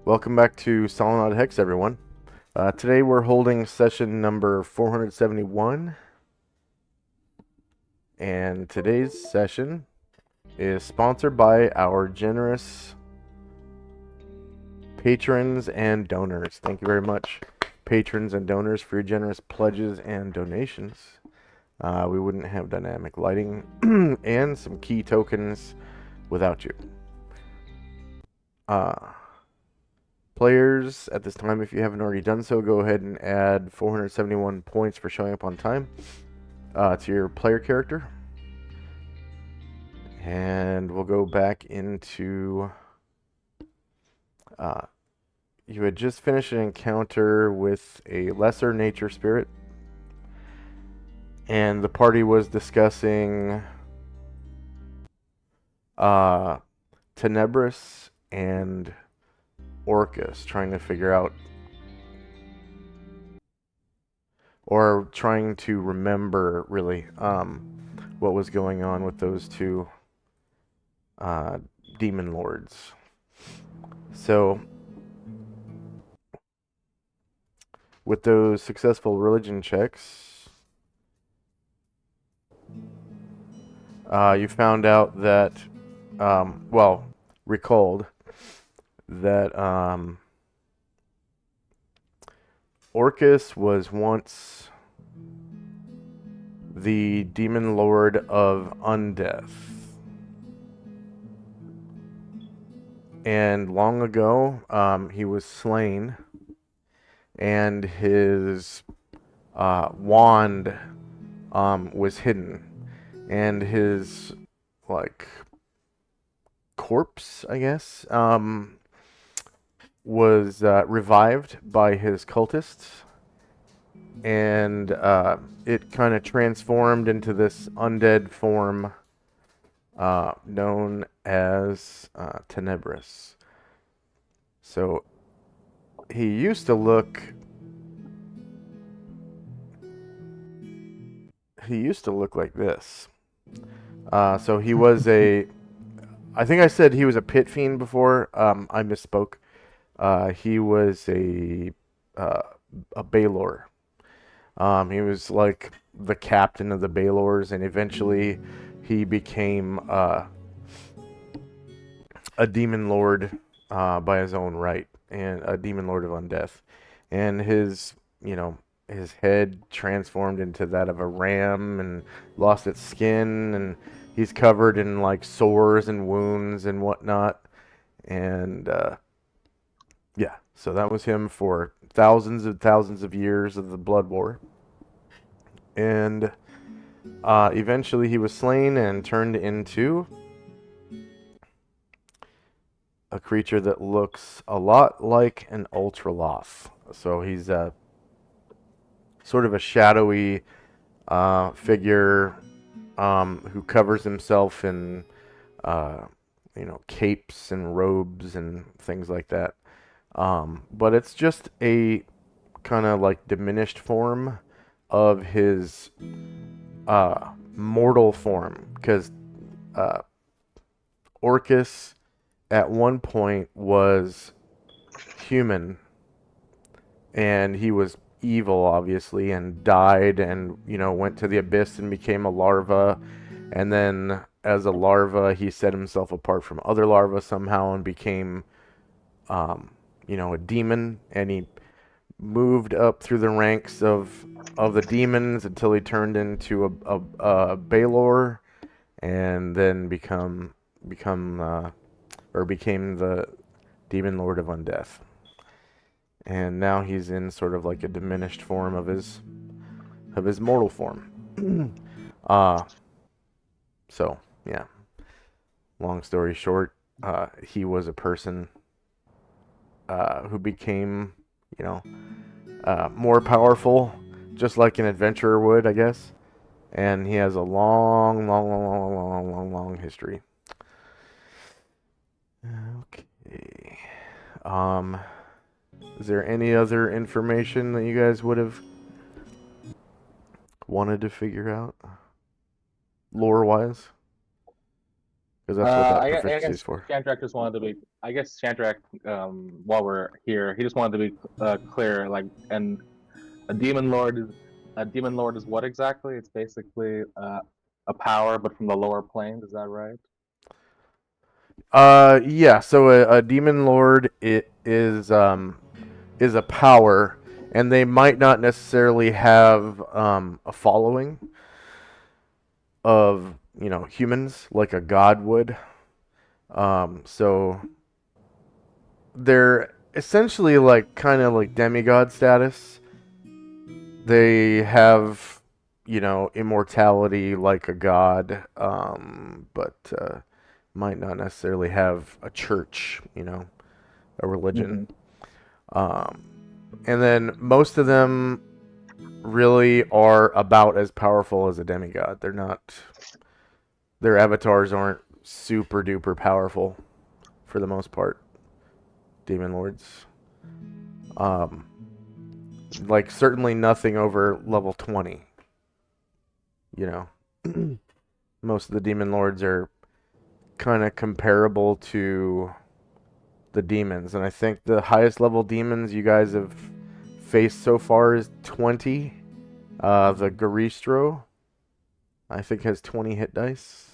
Welcome back to Solynod Hex, everyone. Today we're holding session number 471, and today's session is sponsored by our generous patrons and donors. Thank you very much, patrons and donors, for your generous pledges and donations. We wouldn't have dynamic lighting and some key tokens without you. Players, at this time, if you haven't already done so, go ahead and add 471 points for showing up on time to your player character. And we'll go back into... you had just finished an encounter with a lesser nature spirit, and the party was discussing Tenebris and Orcus, trying to figure out, or trying to remember, really, what was going on with those two demon lords. So, with those successful religion checks, you found out that, recalled that Orcus was once the demon lord of undeath. And long ago, he was slain, and his wand was hidden, and his corpse, I guess, was revived by his cultists, and it kind of transformed into this undead form known as Tenebris. So he used to look like this. So he was I think I said he was a pit fiend before. I misspoke. He was a Baelor. He was like the captain of the Baelors, and eventually he became a demon lord by his own right, and a demon lord of undeath. And his head transformed into that of a ram and lost its skin, and he's covered in like sores and wounds and whatnot. And yeah, so that was him for thousands of years of the Blood War. And eventually he was slain and turned into a creature that looks a lot like an Ultraloth. So he's sort of a shadowy figure who covers himself in capes and robes and things like that. But it's just a kind of like diminished form of his mortal form, because Orcus at one point was human, and he was evil, obviously, and died, and went to the abyss and became a larva, and then as a larva he set himself apart from other larvae somehow and became a demon, and he moved up through the ranks of the demons until he turned into a Baelor, and then became the demon lord of undeath. And now he's in sort of like a diminished form of his mortal form. So yeah, long story short, he was a person who became more powerful, just like an adventurer would, I guess. And he has a long history. Okay. Is there any other information that you guys would have wanted to figure out, lore-wise? because that's what that I proficiency is guess for. Shandrak just wanted to be. I guess Shandrak, while we're here, he just wanted to be clear. Like, and a demon lord is what exactly? It's basically a power, but from the lower planes. Is that right? Yeah. So a demon lord is a power, and they might not necessarily have a following of humans like a god would. So they're essentially like kind of like demigod status. They have immortality like a god, but might not necessarily have a church, a religion. Mm-hmm. Um, and then most of them really are about as powerful as a demigod. They're not. Their avatars aren't super duper powerful for the most part. Demon lords. Um, like certainly nothing over level 20. You know, most of the demon lords are kind of comparable to the demons, and I think the highest level demons you guys have faced so far is 20. The Garistro, I think, has 20 hit dice.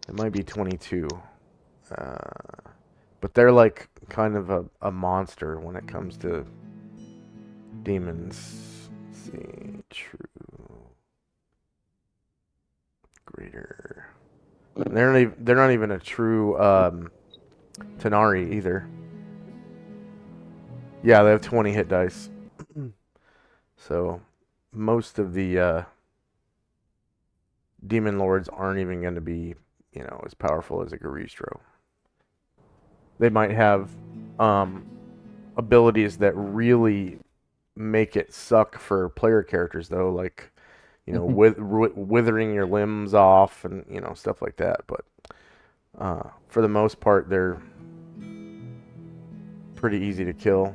It might be 22. But they're like kind of a monster when it comes to demons. Let's see, true, greater. They're not even a true Tanari either. Yeah, they have 20 hit dice. So most of the demon lords aren't even going to be, as powerful as a Garistro. They might have um, abilities that really make it suck for player characters, though, like withering your limbs off and stuff like that. But for the most part, they're pretty easy to kill.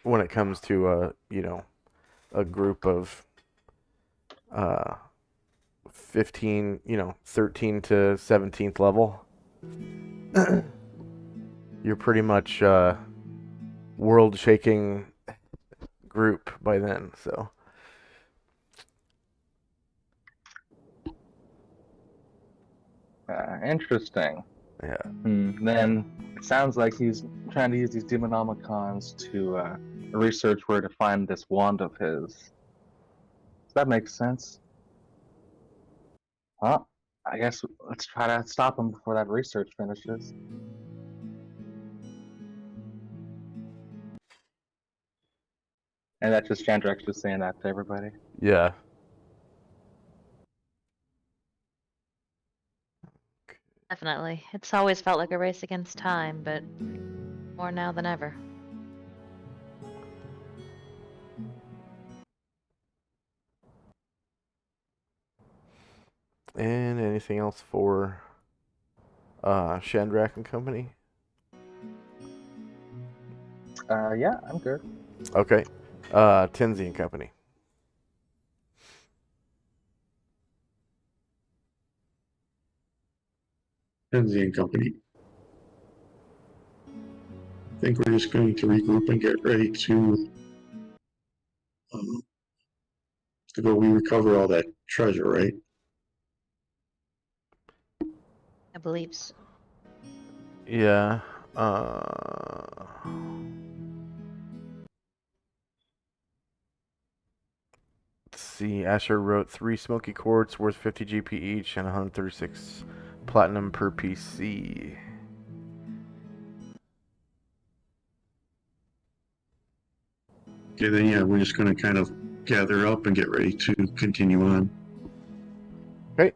When it comes to a group of uh, 15, 13 to 17th level, you're pretty much world shaking group by then. So Interesting. yeah. Then it sounds like he's trying to use these demonomicons to research where to find this wand of his. Does that make sense? Well, I guess let's try to stop him before that research finishes. And that's just Chandrak's just saying that to everybody. Yeah. Definitely. It's always felt like a race against time, but more now than ever. And anything else for Shandrak and Company? Yeah, I'm good. Okay. Tenzi and Company. Kenzie and Company. I think we're just going to regroup and get ready to go. We recover all that treasure, right? I believe so. Yeah. Let's see. Asher wrote 3 smoky quartz worth 50 GP each and 136 platinum per PC. Okay, then yeah, we're just going to kind of gather up and get ready to continue on. Okay.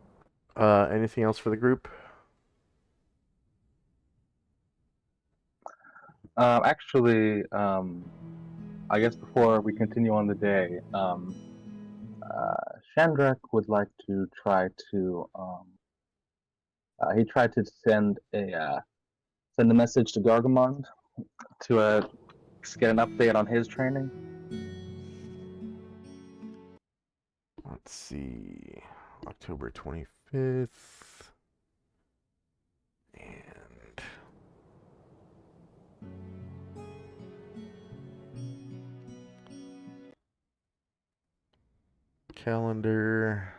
Anything else for the group? Actually, I guess before we continue on the day, Shandrak would like to try to. He tried to send a message to Gargamond to get an update on his training. Let's see. October 25th. 5th. And calendar.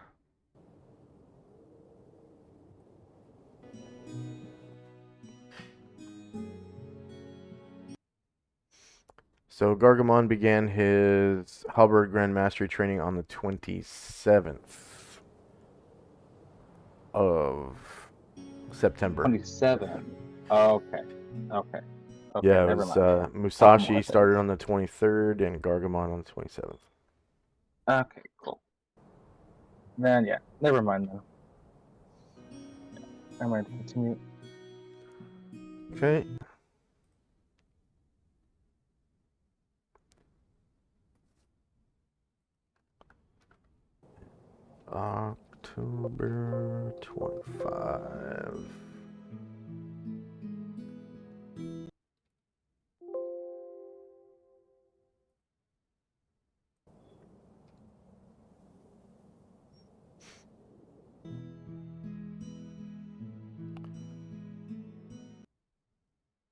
So Gargamon began his Halberd Grand Mastery training on the 27th of September. 27. Okay. Okay. Okay. Yeah, it Never was mind. Musashi more started things. on the 23rd and Gargamon on the 27th. Okay. Cool. Then yeah. Never mind then. Never mind. Continue. Okay. October 25.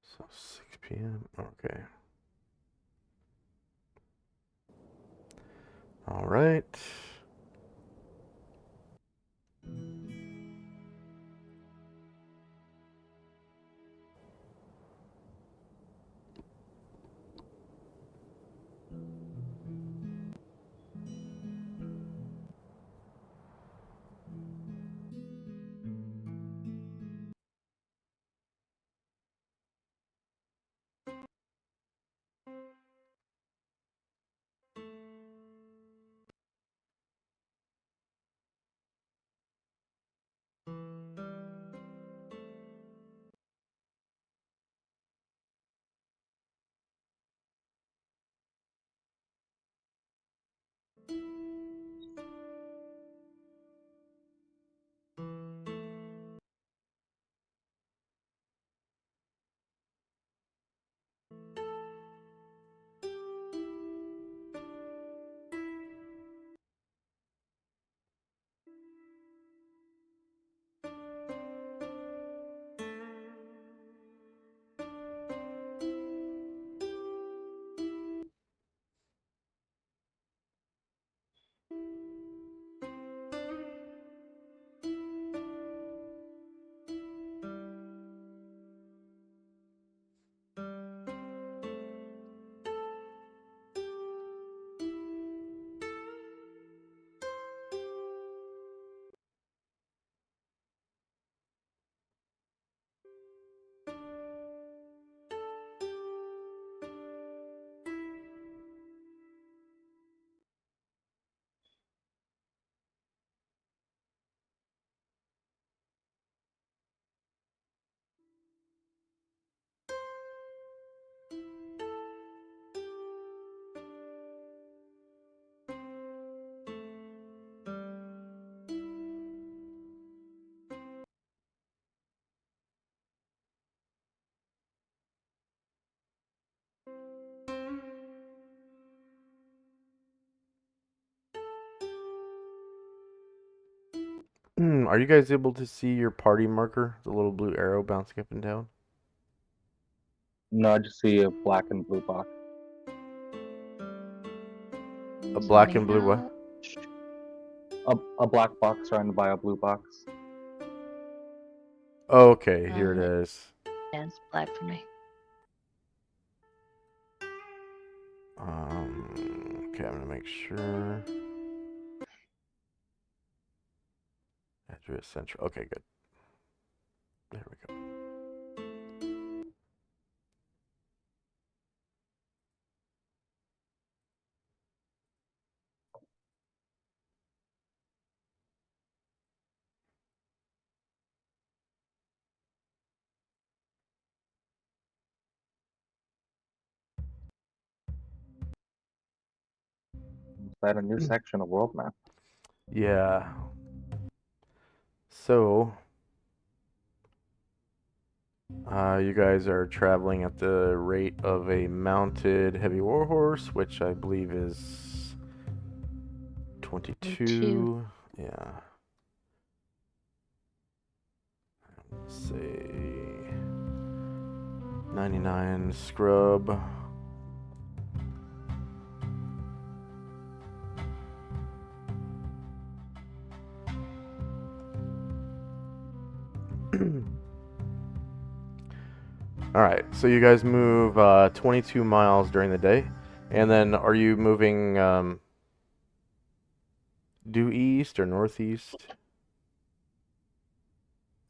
So 6 p.m. Okay. All right. Are you guys able to see your party marker, the little blue arrow bouncing up and down? No, I just see a black and blue box. A black and blue what? A black box surrounded by a blue box. Oh, okay, here it Um, is. Yeah, it's black for me. Okay, I'm gonna make sure. Address central. Okay, good. There we go. Is that a new section of world map? Yeah. So, you guys are traveling at the rate of a mounted heavy warhorse, which I believe is 22. Yeah. say 99 scrub. All right, so you guys move 22 miles during the day, and then are you moving due east or northeast?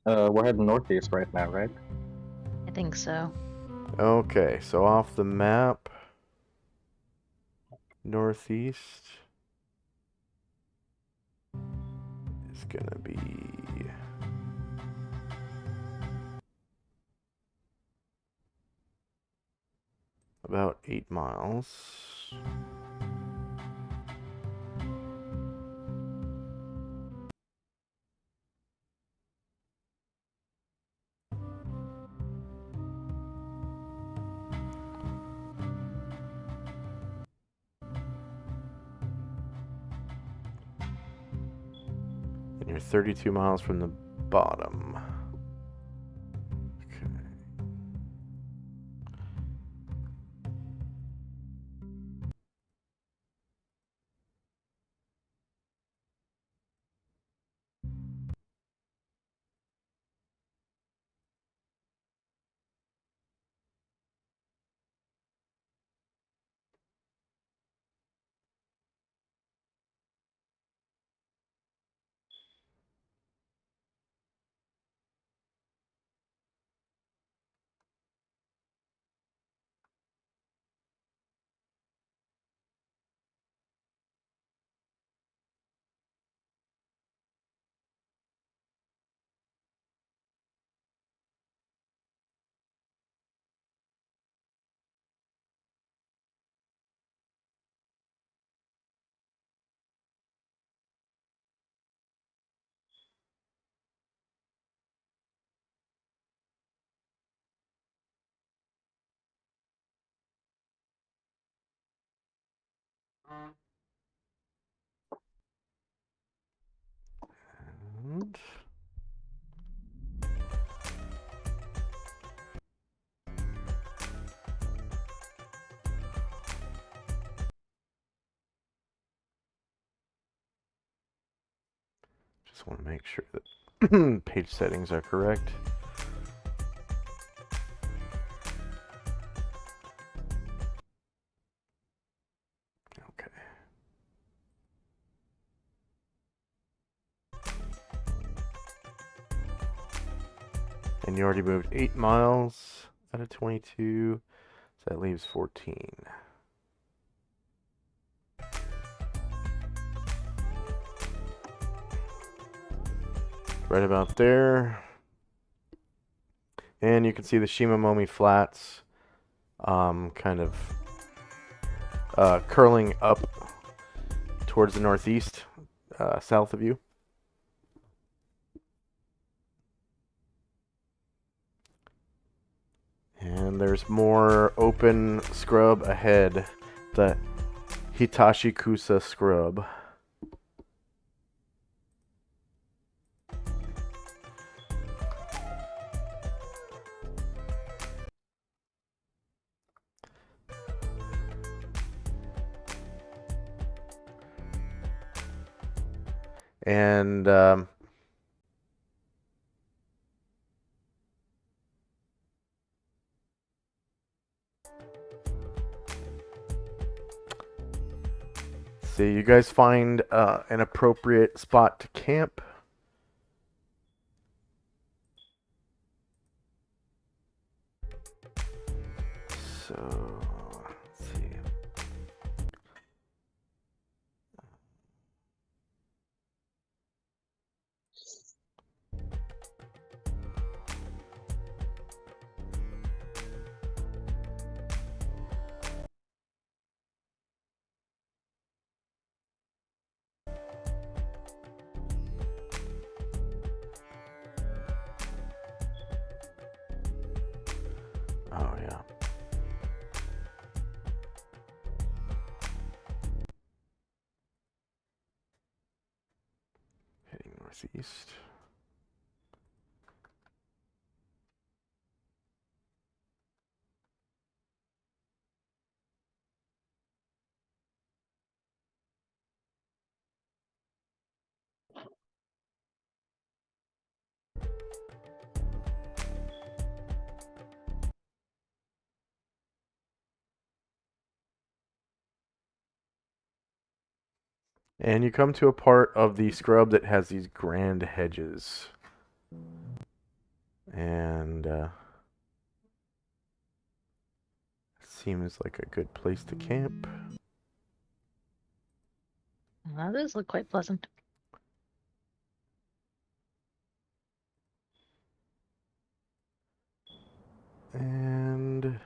We're heading northeast right now, right? I think so. Okay, so off the map, northeast is gonna be about 8 miles. And you're 32 miles from the bottom. Okay. And just want to make sure that page settings are correct. Okay. And you already moved 8 miles out of 22, so that leaves 14. Right about there. And you can see the Shimamomi Flats kind of curling up towards the northeast, south of you. And there's more open scrub ahead, the Hitashikusa scrub. And see, you guys find an appropriate spot to camp. So, let's see. Oh, yeah. Heading northeast. And you come to a part of the scrub that has these grand hedges. And seems like a good place to camp. Well, that does look quite pleasant. And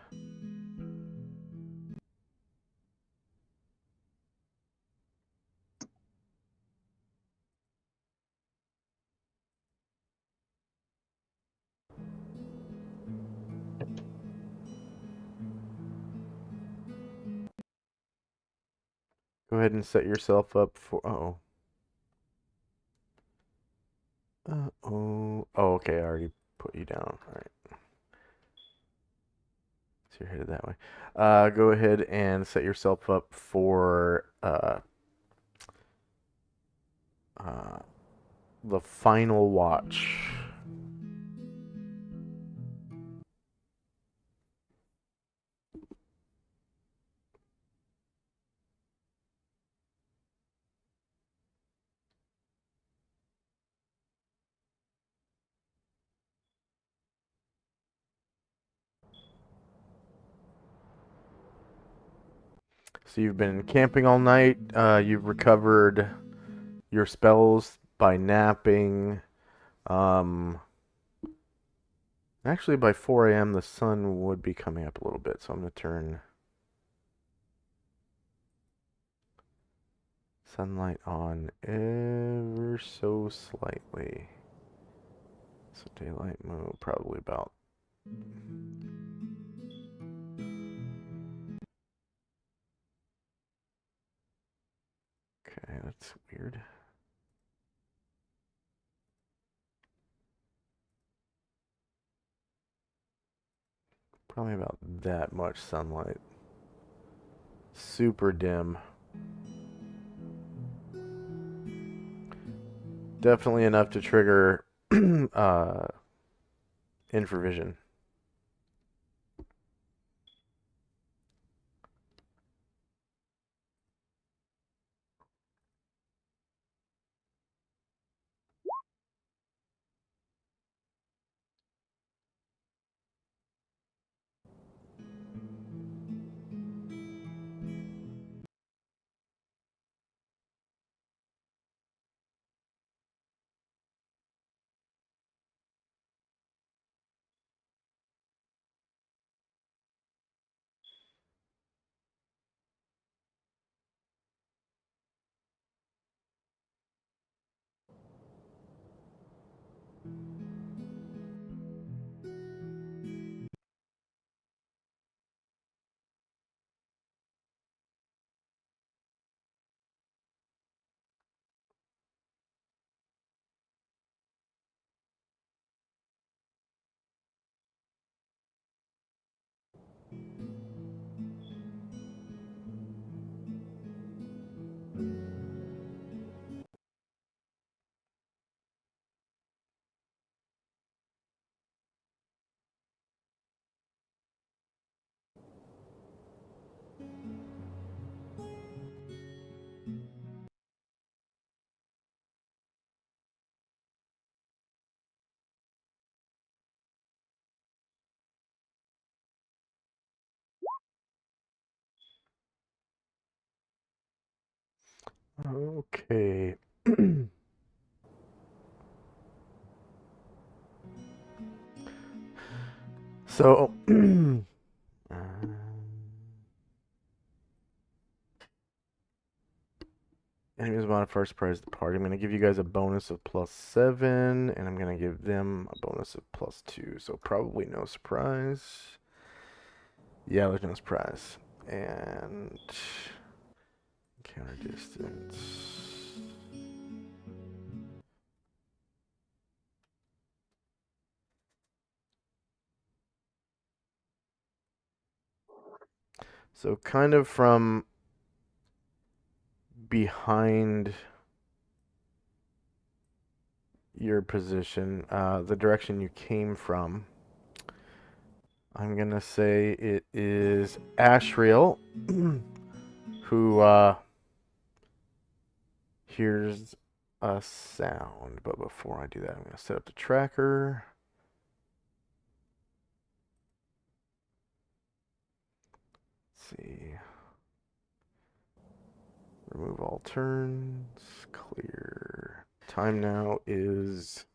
go ahead and set yourself up for. Uh-oh. Uh-oh. Oh, okay. I already put you down. All right. So you're headed that way. Go ahead and set yourself up for the final watch. So you've been camping all night. You've recovered your spells by napping. Actually, by 4 a.m., the sun would be coming up a little bit, so I'm going to turn sunlight on ever so slightly. So daylight mode, probably about. Okay, that's weird. Probably about that much sunlight. Super dim. Definitely enough to trigger infravision. Okay. So, enemies modifier surprise the party. I'm going to give you guys a bonus of +7, and I'm going to give them a bonus of +2. So probably no surprise. Yeah, there's no surprise. And counter distance. So kind of from behind your position, the direction you came from, I'm gonna say it is Ashriel, who here's a sound. But before I do that, I'm going to set up the tracker. Let's see. Remove all turns. Clear. Time now is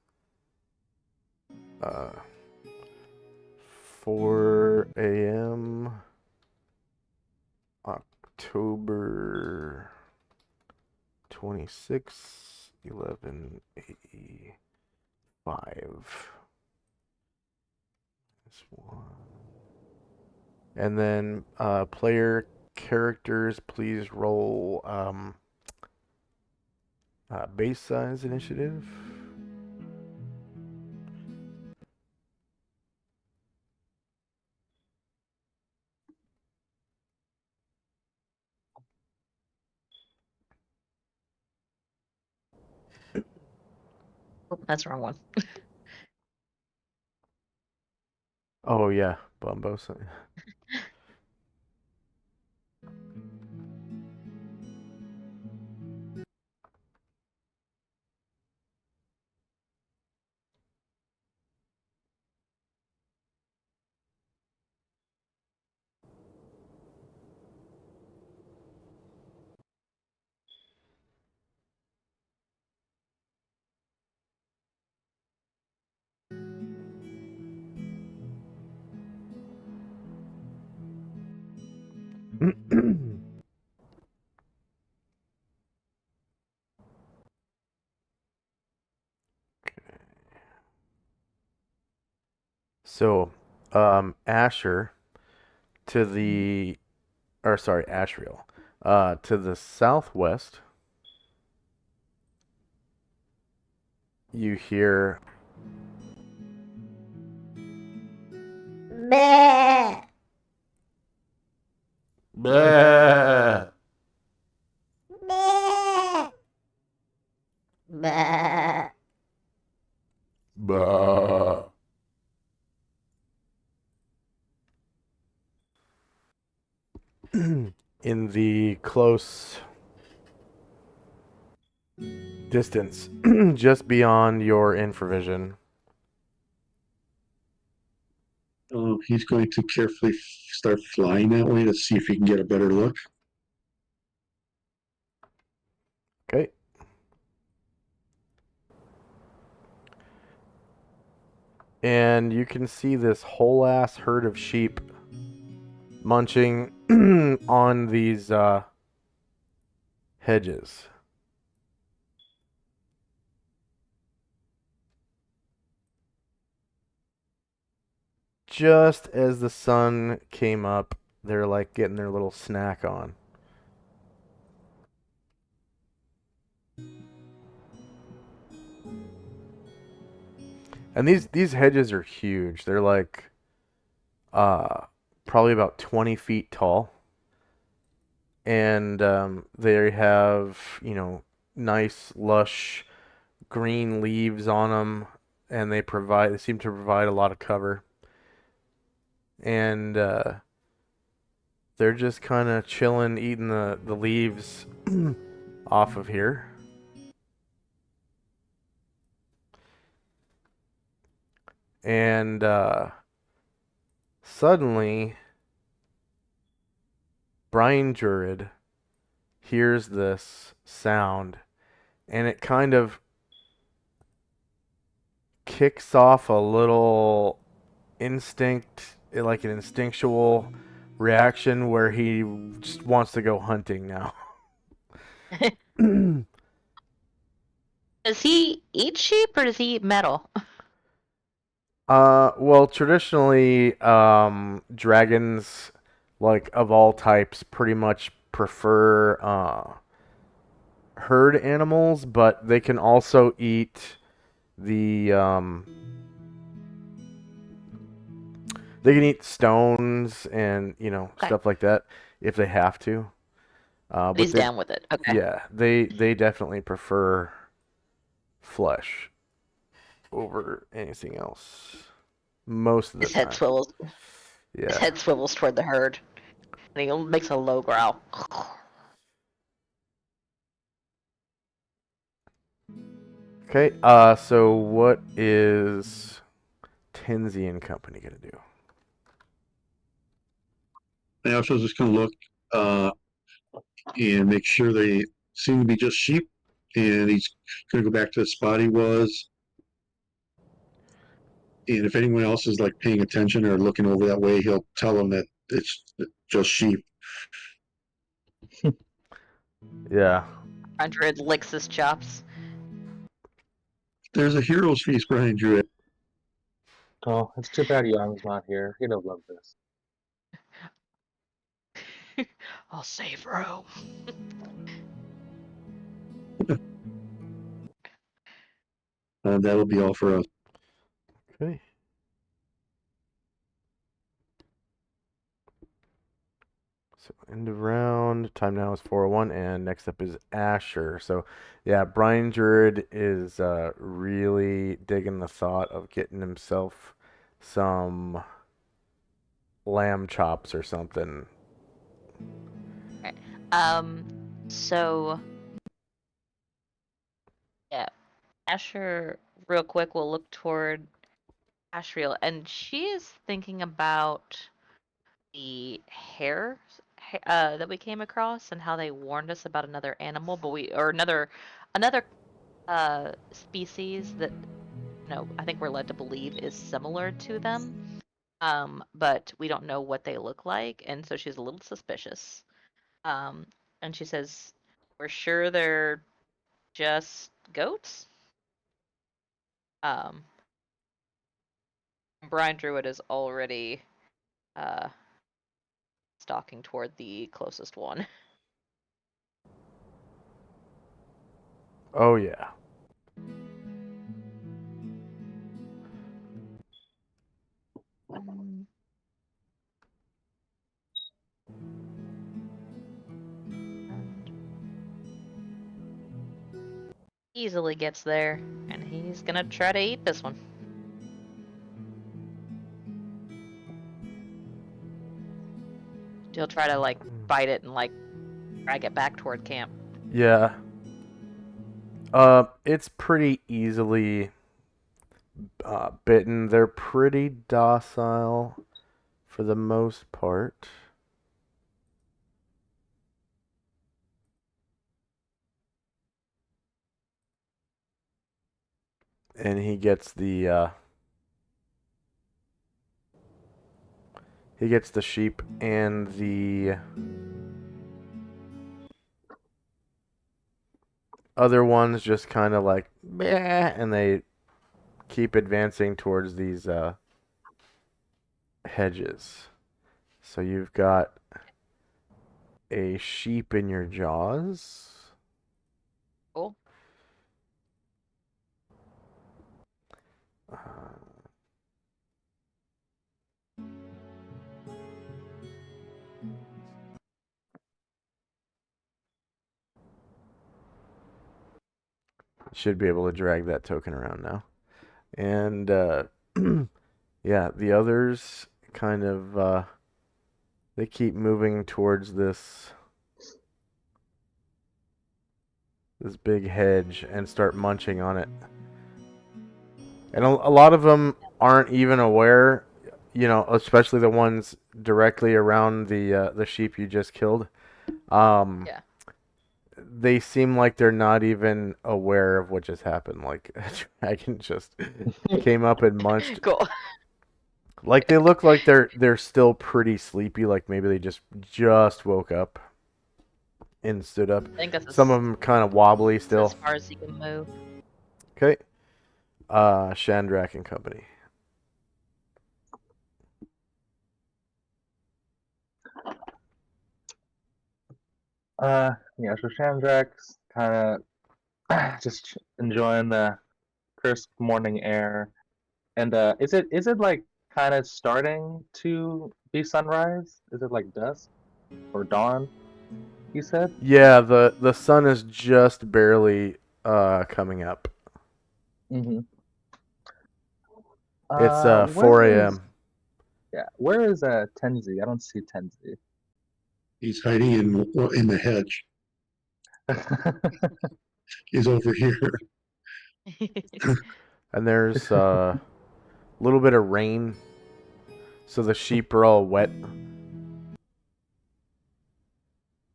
4 a.m. October 26, 11:85. This one. And then player characters, please roll base size initiative. Oh, that's the wrong one. Oh yeah, Bumbo. So, Asher to the, or sorry, Ashriel, to the southwest, you hear Bleh. Bleh. Bleh. Bleh. Bah. In the close distance, just beyond your infravision. He's going to carefully start flying that way to see if he can get a better look. Okay. And you can see this whole ass herd of sheep munching on these hedges. Just as the sun came up, they're like getting their little snack on. And these hedges are huge. They're like probably about 20 feet tall. And they have, nice lush green leaves on them, and they seem to provide a lot of cover. And they're just kind of chilling, eating the leaves off of here. And suddenly, Brian Jurid hears this sound, and it kind of kicks off a little instinct, like an instinctual reaction where he just wants to go hunting now. Does he eat sheep or does he eat metal? Well, traditionally, dragons, like of all types, pretty much prefer herd animals, but they can also eat the they can eat stones and Okay. stuff like that if they have to. But He's down with it. Okay. yeah, they definitely prefer flesh over anything else most of the His head time. swivels. His Yeah. head swivels toward the herd, and he makes a low growl. Okay. So what is Tenzi and Company gonna do? And I was just going to look and make sure they seem to be just sheep. And he's going to go back to the spot he was. And if anyone else is like paying attention or looking over that way, he'll tell them that it's just sheep. Yeah. 100 licks his chops. There's a hero's feast, Brian Druid. Oh, it's too bad Young's not here. He'd have loved this. I'll save Rome. That'll be all for us. Okay. So end of round. Time now is 4:01, and next up is Asher. So yeah, Brian Druid is really digging the thought of getting himself some lamb chops or something. So yeah, Asher real quick will look toward Ashriel, and she is thinking about the hare that we came across and how they warned us about another animal, but another species that I think we're led to believe is similar to them. But we don't know what they look like, and so she's a little suspicious. And she says, "We're sure they're just goats." Um, Brian Druid is already uh stalking toward the closest one. Oh yeah. And easily gets there, and he's gonna try to eat this one. He'll try to bite it and drag it back toward camp. Yeah. It's pretty easily bitten. They're pretty docile for the most part. And he gets the sheep and the other ones just kind of like meh, and they keep advancing towards these hedges. So you've got a sheep in your jaws. Cool. Uh, should be able to drag that token around now. And yeah, the others kind of they keep moving towards this big hedge and start munching on it. And a lot of them aren't even aware, especially the ones directly around the sheep you just killed. Yeah. They seem like they're not even aware of what just happened. Like a dragon just came up and munched. Cool. Like they look like they're still pretty sleepy. Like maybe they just woke up and stood up. I think that's Some of them kind of wobbly still. as far as he can move. Okay. Shandrak and Company. Yeah, so Shandrak's kind of just enjoying the crisp morning air. And is it like kind of starting to be sunrise? Is it like dusk or dawn? You said? Yeah, the sun is just barely coming up. Mm-hmm. It's Where 4 is a.m. yeah? Where is Tenzi? I don't see Tenzi. He's hiding in the hedge. He's over here. And there's a little bit of rain, so the sheep are all wet.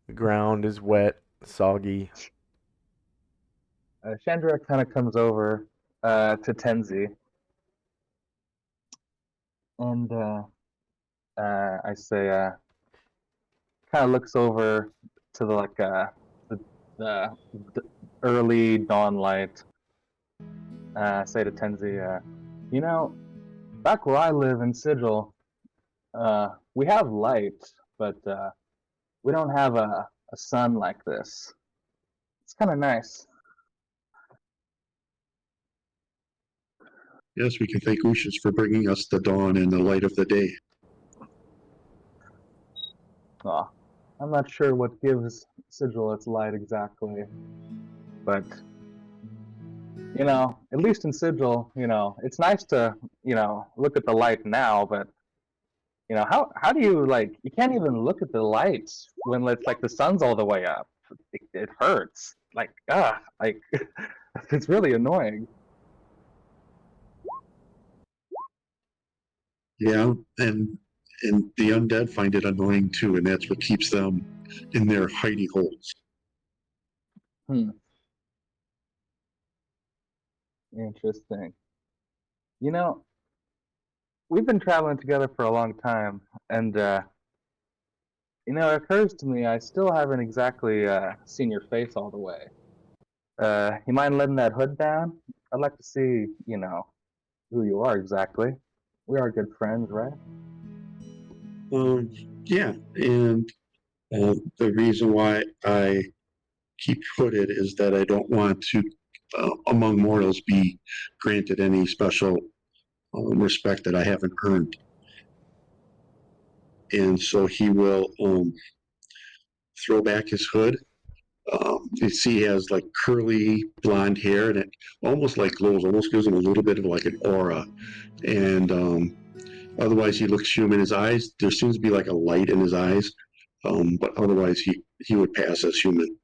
The ground is wet, soggy. Chandra kind of comes over to Tenzi, and I say, kind of looks over to the, the early dawn light. Say to Tenzi, you know, back where I live in Sigil, we have light, but we don't have a sun like this. It's kind of nice. Yes, we can thank Ushas for bringing us the dawn and the light of the day. Aw, I'm not sure what gives Sigil its light exactly, but you know, at least in Sigil, you know, it's nice to, you know, look at the light now, but you know, how do you like? You can't even look at the lights when it's like the sun's all the way up. It hurts. Like it's really annoying. Yeah, and the undead find it annoying too, and that's what keeps them in their hidey holes. Hmm. Interesting. You know, we've been traveling together for a long time, and you know, it occurs to me I still haven't exactly seen your face all the way. You mind letting that hood down? I'd like to see, you know, who you are exactly. We are good friends, right? Um, yeah, and the reason why I keep hooded is that I don't want to, among mortals, be granted any special respect that I haven't earned. And so he will throw back his hood. You see, he has like curly blonde hair, and it almost like glows, almost gives him a little bit of like an aura. And otherwise, he looks human. His eyes, there seems to be like a light in his eyes, but otherwise, he would pass as human.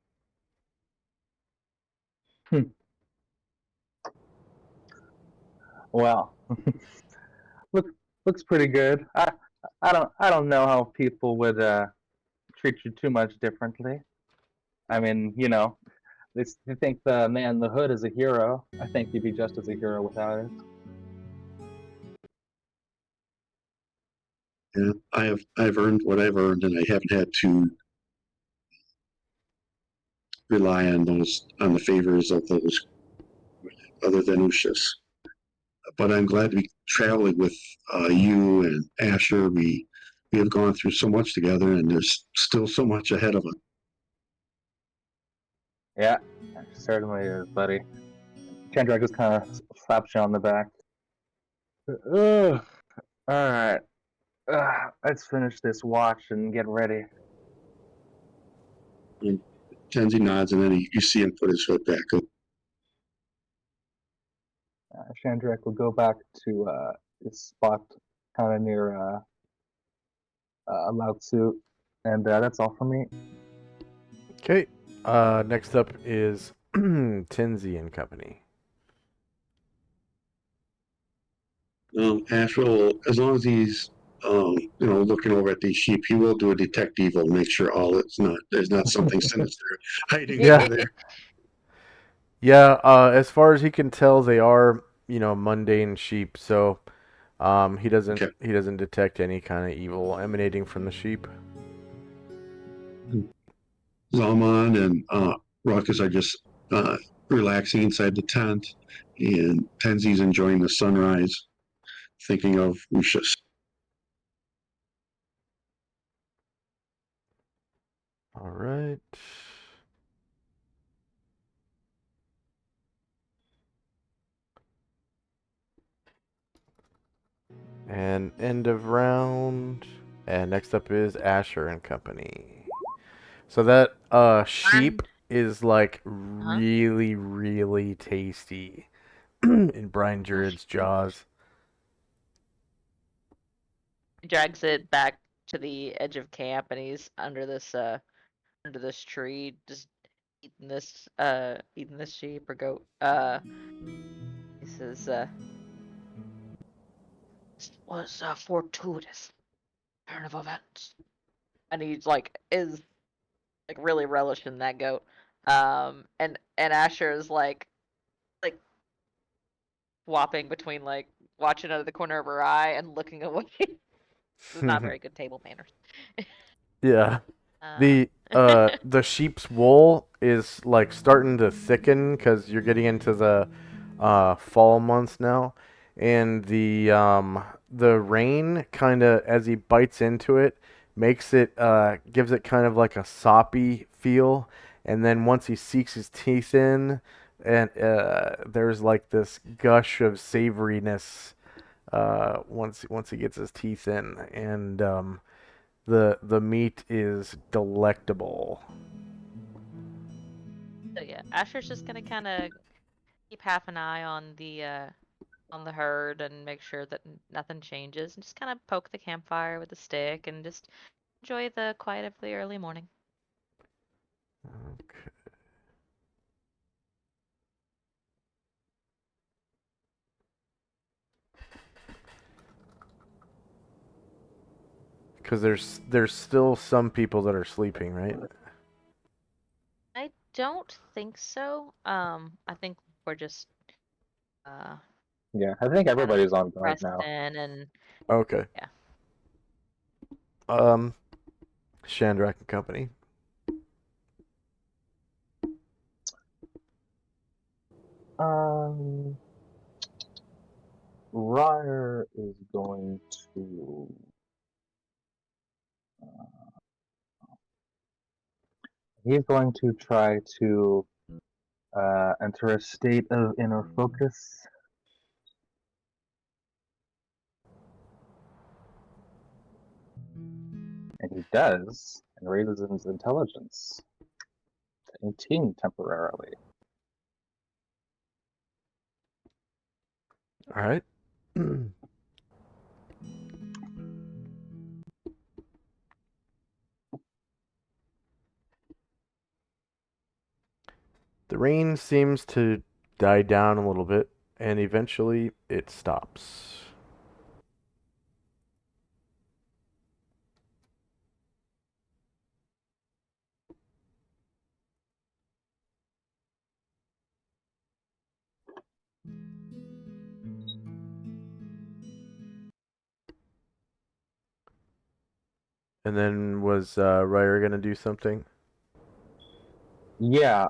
Hmm. Well, look looks pretty good. I don't know how people would treat you too much differently. I mean, you know, they think the man in the hood is a hero. I think you'd be just as a hero without it. Yeah, I've earned what I've earned, and I haven't had to rely on the favors of those other than Ushas. But I'm glad to be traveling with you and Asher. We have gone through so much together, and there's still so much ahead of us. Yeah, it certainly is, buddy. Chandra just kind of slaps you on the back. Ugh. All right. Let's finish this watch and get ready. And Tenzi nods, and then you see him put his foot back up. Chandrak will go back to his spot kind of near Lao Tzu, and that's all for me. Okay. Next up is Tinsy and Company. Asher will, as long as he's looking over at these sheep, he will do a detective and make sure there's not something sinister hiding Yeah. over there. Yeah, as far as he can tell, they are, mundane sheep, so Okay. he doesn't detect any kind of evil emanating from the sheep. Zalman and Ruckus are just relaxing inside the tent, and Tenzi's enjoying the sunrise, thinking of Lucius. All right. And end of round. And next up is Asher and Company. So that sheep is like really, really tasty in Brian Druid's jaws. He drags it back to the edge of camp, and he's under this tree, just eating this sheep or goat. He says, this was a fortuitous turn of events. And he's like is like really relishing that goat. And Asher is like swapping between like watching out of the corner of her eye and looking away. It's not very good table manners. Yeah. Uh, The sheep's wool is like starting to thicken because you're getting into the fall months now, and the rain kind of as he bites into it makes it gives it kind of like a soppy feel, and then once he sinks his teeth in, and there's like this gush of savoriness once he gets his teeth in, and the meat is delectable. so yeah, Asher's just gonna kind of keep half an eye on the herd and make sure that nothing changes, and just kind of poke the campfire with a stick and just enjoy the quiet of the early morning. Okay. Because there's still some people that are sleeping, right? I don't think so. I think we're just uh Yeah, I think kind of everybody's on guard resting now. and Okay. yeah. Um, Shandrak and Company. Um, Ryer is going to. He's going to try to enter a state of inner focus. And he does, and raises his intelligence to 18 temporarily. All right. The rain seems to die down a little bit, and eventually it stops. And then was Ryer gonna do something? Yeah,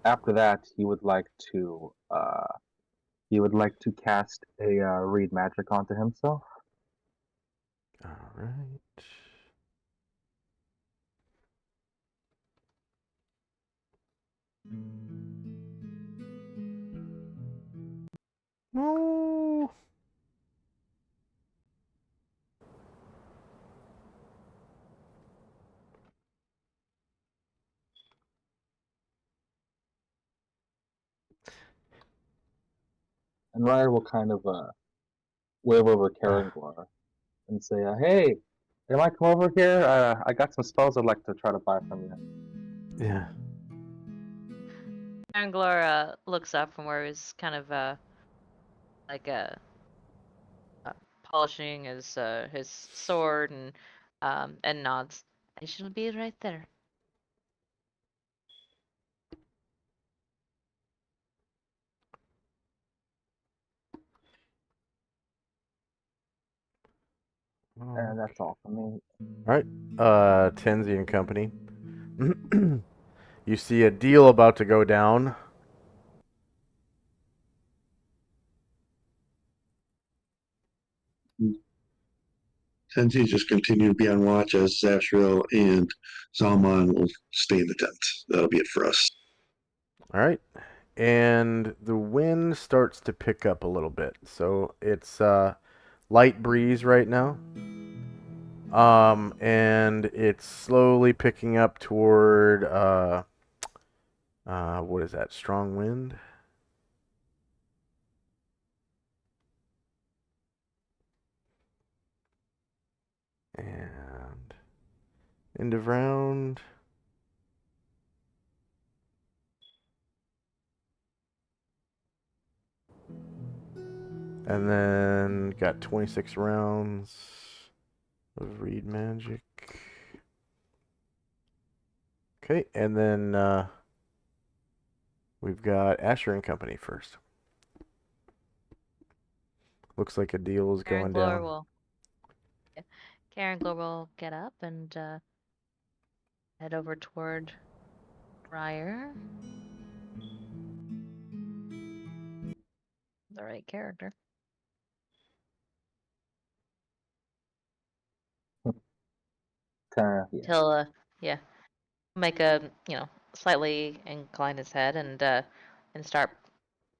after that, he would like to cast a read magic onto himself. All right. No. And Ryer will kind of wave over Karanglar and say, "Hey, you might come over here. I got some spells I'd like to try to buy from you." Yeah. Anglar looks up from where he's kind of like polishing his sword and nods. I shall be right there. And that's all for me. All right. Tenzi and Company. You see a deal about to go down. Tenzi just continue to be on watch as Zashriel and Zalman will stay in the tent. That'll be it for us. All right. And the wind starts to pick up a little bit. So it's light breeze right now. And it's slowly picking up toward what is that? Strong wind. And end of round. And then got 26 rounds of read magic. Okay, and then we've got Asher and Company first. Looks like a deal is Karen going Glor down. will. Yeah. Karen Glor will get up and head over toward Ryer. The right character. Yeah. He'll yeah, make a slightly incline his head and start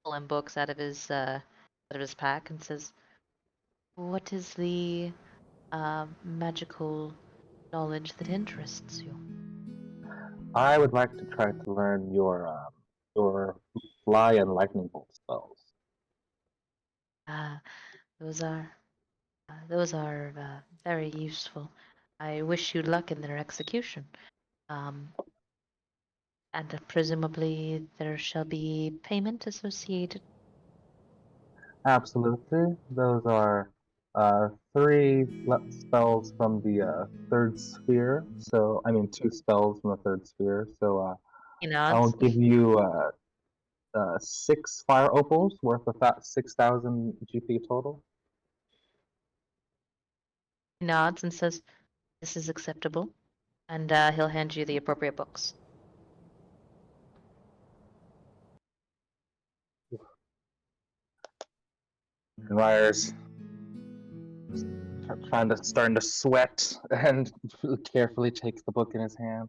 pulling books out of his pack and says, "What is the magical knowledge that interests you?" I would like to try to learn your fly and lightning bolt spells. Ah, those are very useful. I wish you luck in their execution. Um, and presumably there shall be payment associated. Absolutely. Those are three spells from the third sphere. So, I mean, two spells from the third sphere. So, He I'll nods. give you 6 fire opals worth of that 6,000 GP total. He nods and says, "This is acceptable," and he'll hand you the appropriate books. And Ryer's starting to sweat and carefully takes the book in his hand.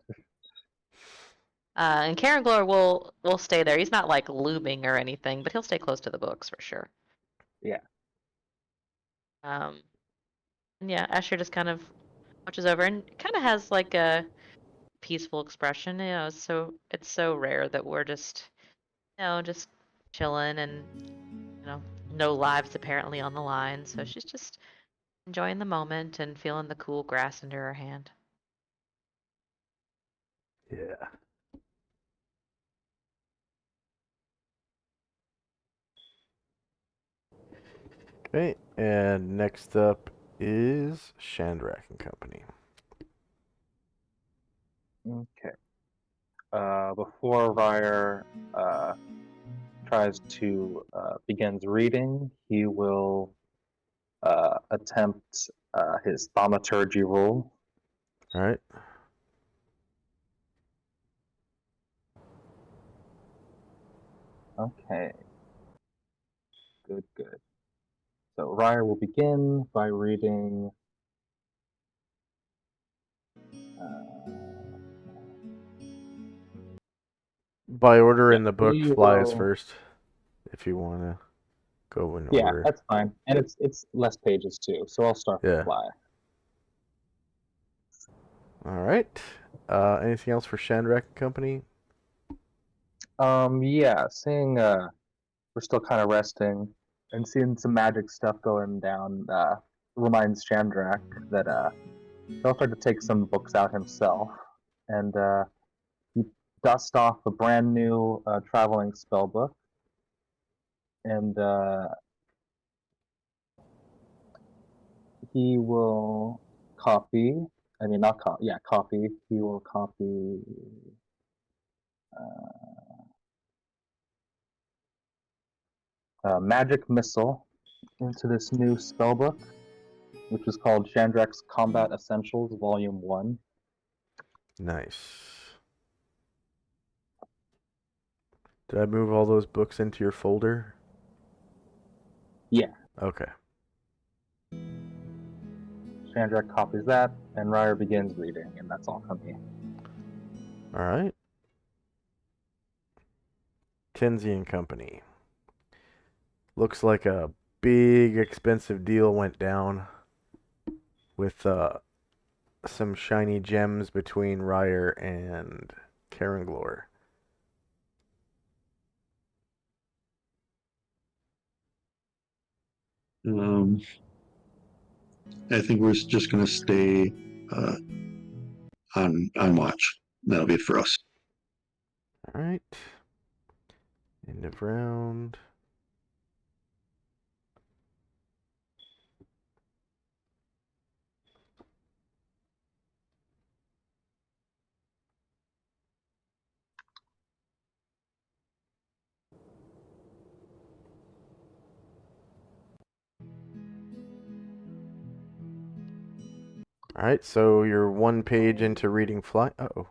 And Karen Glor will stay there. He's not like looming or anything, but he'll stay close to the books for sure. Yeah. And yeah, Asher just kind of watches over and kind of has like a peaceful expression. It's so rare that we're just just chilling and no lives apparently on the line. So she's just enjoying the moment and feeling the cool grass under her hand. Yeah. Okay, and next up is Chandrak and Company. Okay. Before Ryer tries to begins reading, he will attempt his thaumaturgy roll. All right. Okay. Good, good. So Ryer will begin by reading. By order Yeah, in the book, he Fly is will. first. If you want to go in Yeah, order. that's fine, and it's less pages too. So I'll start with Yeah. Fly. All right. Anything else for Chandrak and Company? Yeah, seeing we're still kind of resting and seeing some magic stuff going down reminds Chandrak that he'll start to take some books out himself, and he dust off a brand new traveling spell book, and he will copy. I mean, not copy. Yeah, copy. He will copy. Magic Missile into this new spellbook, which is called Chandrak's Combat Essentials Volume 1. Nice. Did I move all those books into your folder? Yeah. Okay. Chandrak copies that, and Ryer begins reading, and that's all from me. All right. Kinsey and Company. Looks like a big expensive deal went down with some shiny gems between Ryer and Karanglor. I think we're just going to stay on watch. That'll be it for us. All right. End of round. All right, so you're one page into reading fly. Uh-oh.